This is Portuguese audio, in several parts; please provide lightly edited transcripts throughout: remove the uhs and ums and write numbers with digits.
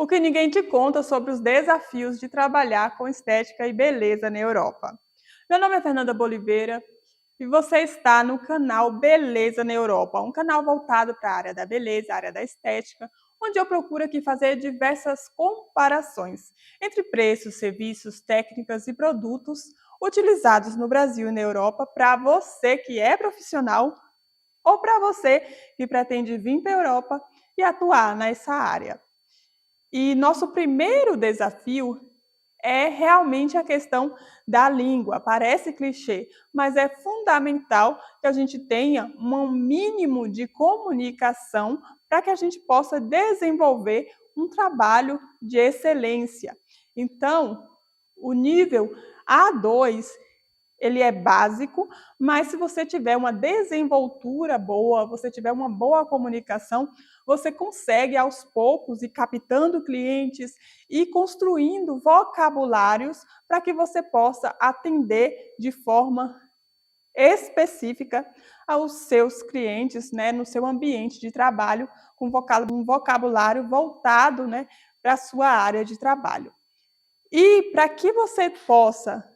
O que ninguém te conta sobre os desafios de trabalhar com estética e beleza na Europa. Meu nome é Fernanda Boliveira e você está no canal Beleza na Europa, um canal voltado para a área da beleza, a área da estética, onde eu procuro aqui fazer diversas comparações entre preços, serviços, técnicas e produtos utilizados no Brasil e na Europa para você que é profissional ou para você que pretende vir para a Europa e atuar nessa área. E nosso primeiro desafio é realmente a questão da língua. Parece clichê, mas é fundamental que a gente tenha um mínimo de comunicação para que a gente possa desenvolver um trabalho de excelência. Então, o nível A2 ele é básico, mas se você tiver uma desenvoltura boa, você tiver uma boa comunicação, você consegue aos poucos ir captando clientes e construindo vocabulários para que você possa atender de forma específica aos seus clientes, né, no seu ambiente de trabalho, com um vocabulário voltado, né, para a sua área de trabalho. E para que você possa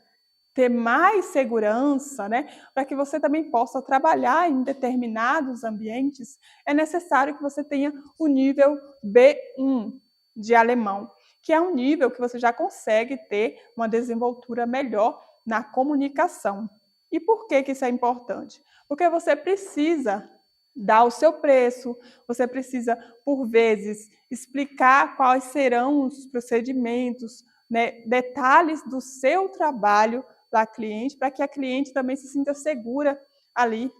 ter mais segurança, né, para que você também possa trabalhar em determinados ambientes, é necessário que você tenha o nível B1 de alemão, que é um nível que você já consegue ter uma desenvoltura melhor na comunicação. E por que isso é importante? Porque você precisa dar o seu preço, você precisa, por vezes, explicar quais serão os procedimentos, né, detalhes do seu trabalho da cliente, para que a cliente também se sinta segura ali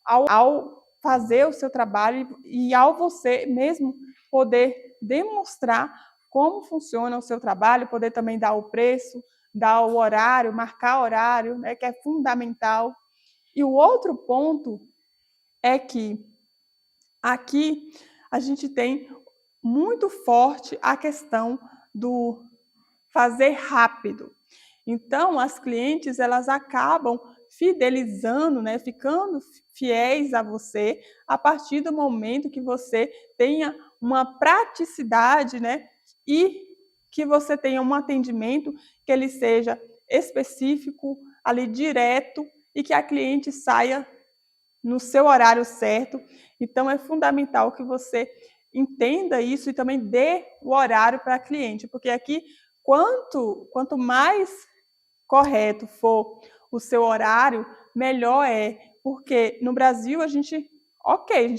ao fazer o seu trabalho e ao você mesmo poder demonstrar como funciona o seu trabalho, poder também dar o preço, dar o horário, marcar horário, né, que é fundamental. E o outro ponto é que aqui a gente tem muito forte a questão do fazer rápido. Então, as clientes elas acabam fidelizando, né, ficando fiéis a você a partir do momento que você tenha uma praticidade, né, e que você tenha um atendimento que ele seja específico, ali direto e que a cliente saia no seu horário certo. Então, é fundamental que você entenda isso e também dê o horário para a cliente, porque aqui, quanto mais correto for o seu horário, melhor é. Porque no Brasil, a gente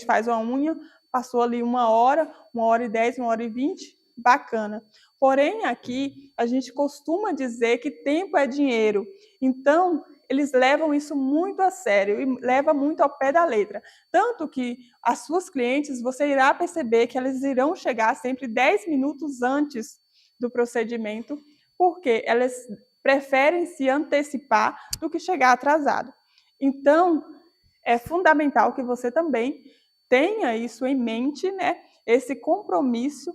faz uma unha, passou ali 1 hora e 10, 1 hora e 20, bacana. Porém, aqui, a gente costuma dizer que tempo é dinheiro. Então, eles levam isso muito a sério e levam muito ao pé da letra. Tanto que as suas clientes, você irá perceber que elas irão chegar sempre 10 minutos antes do procedimento, porque elas preferem se antecipar do que chegar atrasado. Então, é fundamental que você também tenha isso em mente, né? Esse compromisso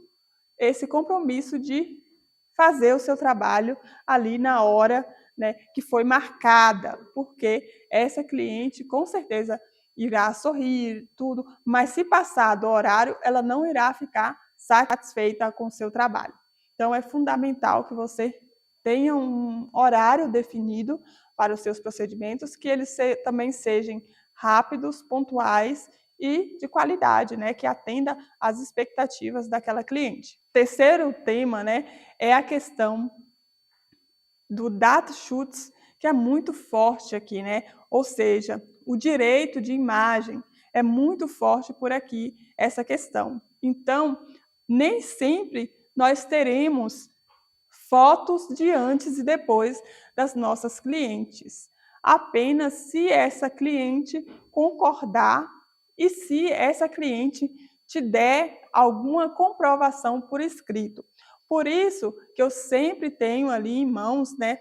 de fazer o seu trabalho ali na hora, né, que foi marcada, porque essa cliente com certeza irá sorrir, tudo, mas se passar do horário, ela não irá ficar satisfeita com o seu trabalho. Então, é fundamental que você tenha um horário definido para os seus procedimentos, que eles também sejam rápidos, pontuais e de qualidade, né, que atenda às expectativas daquela cliente. Terceiro tema, né, é a questão do Datenschutz, que é muito forte aqui, né? Ou seja, o direito de imagem é muito forte por aqui, essa questão. Então, nem sempre nós teremos fotos de antes e depois das nossas clientes. Apenas se essa cliente concordar e se essa cliente te der alguma comprovação por escrito. Por isso que eu sempre tenho ali em mãos, né,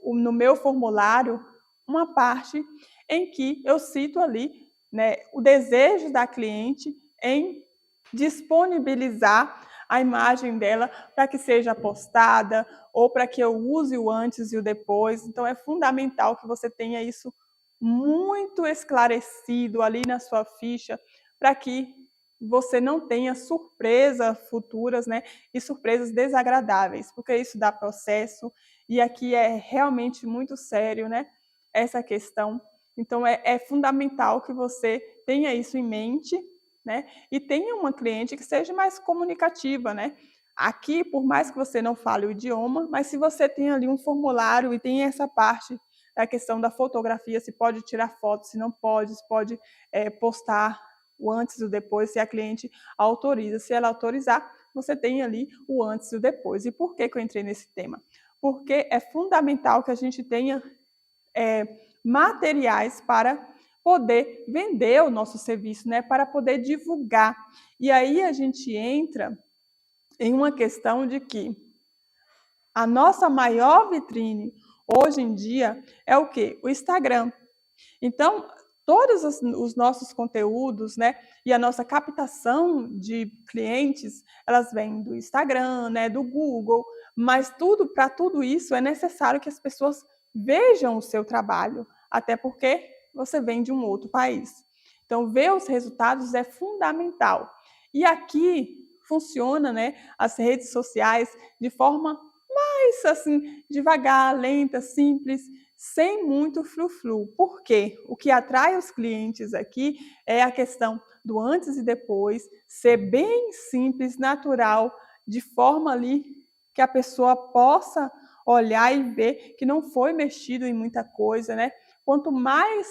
no meu formulário, uma parte em que eu cito ali, né, o desejo da cliente em disponibilizar a imagem dela para que seja postada ou para que eu use o antes e o depois. Então, é fundamental que você tenha isso muito esclarecido ali na sua ficha para que você não tenha surpresas futuras, né, e surpresas desagradáveis, porque isso dá processo, e aqui é realmente muito sério, né, essa questão. Então é fundamental que você tenha isso em mente, né, e tenha uma cliente que seja mais comunicativa, né. Aqui, por mais que você não fale o idioma, mas se você tem ali um formulário e tem essa parte da questão da fotografia, se pode tirar foto, se não pode, se pode, postar o antes e o depois, se a cliente autoriza. Se ela autorizar, você tem ali o antes e o depois. E por que que eu entrei nesse tema? Porque é fundamental que a gente tenha, materiais para poder vender o nosso serviço, né, para poder divulgar. E aí a gente entra em uma questão de que a nossa maior vitrine hoje em dia é o quê? O Instagram. Então, todos os nossos conteúdos, né, e a nossa captação de clientes, elas vêm do Instagram, né, do Google, mas para tudo isso é necessário que as pessoas vejam o seu trabalho, até porque você vem de um outro país. Então, ver os resultados é fundamental. E aqui funciona, né, as redes sociais de forma mais assim, devagar, lenta, simples, sem muito frufru. Por quê? O que atrai os clientes aqui é a questão do antes e depois, ser bem simples, natural, de forma ali que a pessoa possa olhar e ver que não foi mexido em muita coisa, né. Quanto mais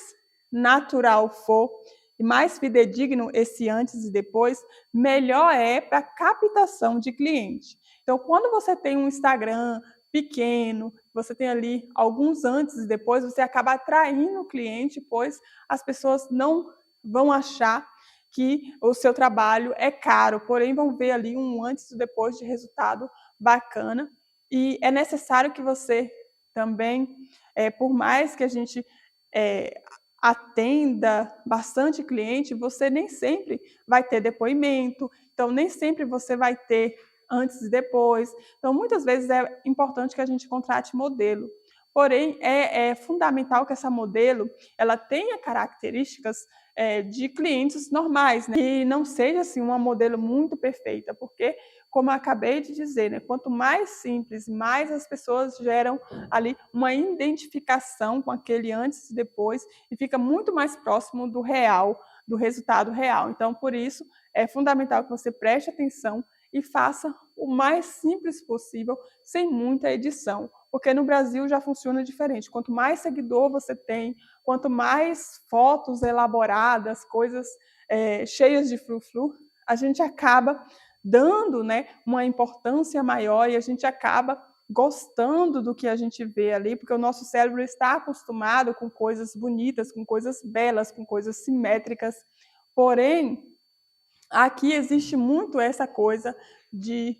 natural for e mais fidedigno esse antes e depois, melhor é para captação de cliente. Então, quando você tem um Instagram pequeno, você tem ali alguns antes e depois, você acaba atraindo o cliente, pois as pessoas não vão achar que o seu trabalho é caro, porém vão ver ali um antes e depois de resultado bacana. E é necessário que você também, por mais que a gente eh, atenda bastante cliente, você nem sempre vai ter depoimento, então nem sempre você vai ter antes e depois. Então, muitas vezes é importante que a gente contrate modelo. Porém, é fundamental que essa modelo ela tenha características de clientes normais, né? E não seja assim uma modelo muito perfeita, porque, como eu acabei de dizer, né, quanto mais simples, mais as pessoas geram ali uma identificação com aquele antes e depois e fica muito mais próximo do real, do resultado real. Então, por isso, é fundamental que você preste atenção e faça o mais simples possível, sem muita edição, porque no Brasil já funciona diferente. Quanto mais seguidor você tem, quanto mais fotos elaboradas, coisas cheias de frufru, a gente acaba dando, né, uma importância maior e a gente acaba gostando do que a gente vê ali, porque o nosso cérebro está acostumado com coisas bonitas, com coisas belas, com coisas simétricas. Porém, aqui existe muito essa coisa de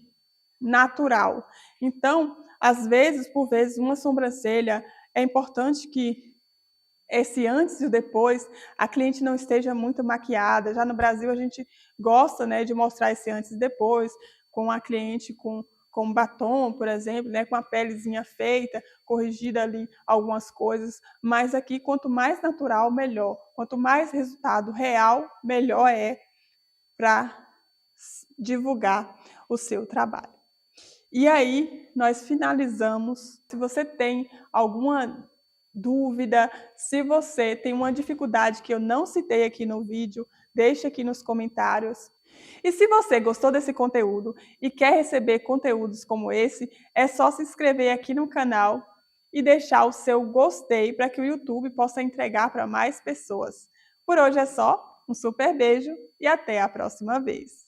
natural. Então, às vezes, por vezes, uma sobrancelha é importante que esse antes e o depois, a cliente não esteja muito maquiada. Já no Brasil, a gente gosta, né, de mostrar esse antes e depois, com a cliente com batom, por exemplo, né, com a pelezinha feita, corrigida ali algumas coisas. Mas aqui, quanto mais natural, melhor. Quanto mais resultado real, melhor é para divulgar o seu trabalho. E aí, nós finalizamos. Se você tem alguma dúvida, se você tem uma dificuldade que eu não citei aqui no vídeo, deixe aqui nos comentários. E se você gostou desse conteúdo e quer receber conteúdos como esse, é só se inscrever aqui no canal e deixar o seu gostei para que o YouTube possa entregar para mais pessoas. Por hoje é só, um super beijo e até a próxima vez.